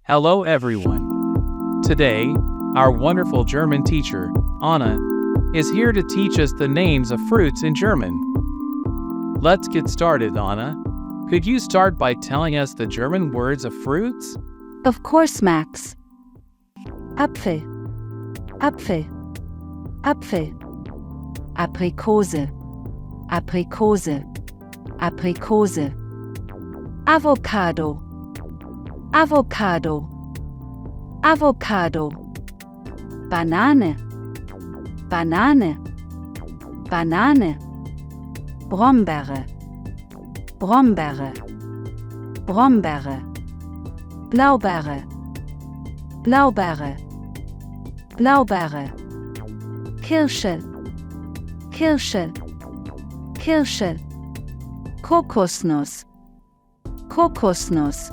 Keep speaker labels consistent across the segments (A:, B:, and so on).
A: Hello everyone. Today, our wonderful German teacher, Anna, is here to teach us the names of fruits in German. Let's get started, Anna. Could you start by telling us the German words of fruits?
B: Of course, Max. Apfel, Apfel, Apfel. Aprikose, Aprikose, Aprikose. Avocado, Avocado, Avocado. Banane, Banane, Banane. Brombeere, Brombeere, Brombeere. Blaubeere, Blaubeere, Blaubeere. Kirsche, Kirsche, Kirsche. Kokosnuss, Kokosnuss,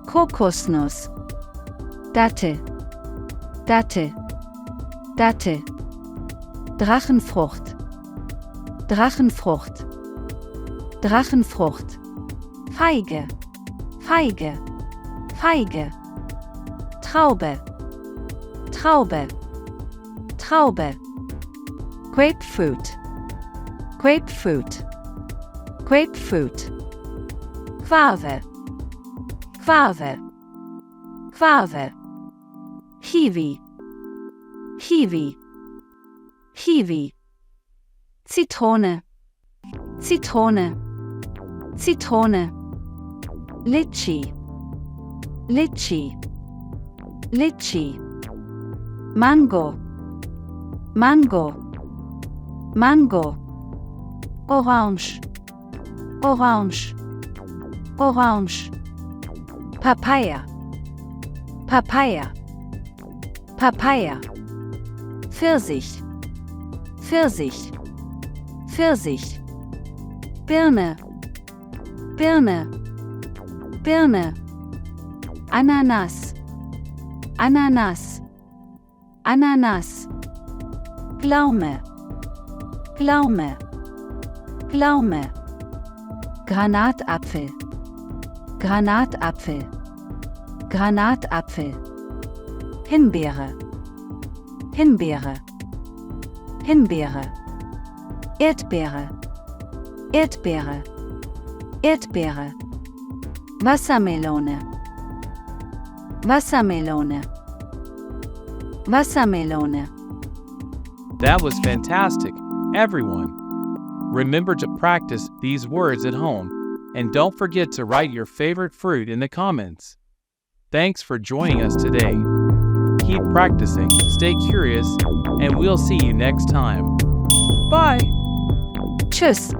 B: Kokosnuss. Dattel, Dattel, Dattel. Drachenfrucht, Drachenfrucht, Drachenfrucht. Feige, Feige, Feige. Traube, Traube, Traube. Grapefruit, Grapefruit, Grapefruit. Guava, Guava, Guava. Kiwi, Kiwi, Kiwi. Zitrone, Zitrone, Zitrone. Lychee, Lychee, Lychee. Mango, Mango, Mango. Orange, Orange, Orange. Papaya, Papaya, Papaya. Pfirsich, Pfirsich, Pfirsich. Birne, Birne, Birne. Ananas, Ananas, Ananas. Pflaume, Pflaume, Pflaume. Granatapfel, Granatapfel, Granatapfel. Himbeere, Himbeere, Himbeere. Erdbeere, Erdbeere, Erdbeere. Wassermelone, Wassermelone, Wassermelone.
A: That was fantastic, everyone. Remember to practice these words at home, and don't forget to write your favorite fruit in the comments. Thanks for joining us today. Keep practicing, stay curious, and we'll see you next time. Bye!
B: Tschüss.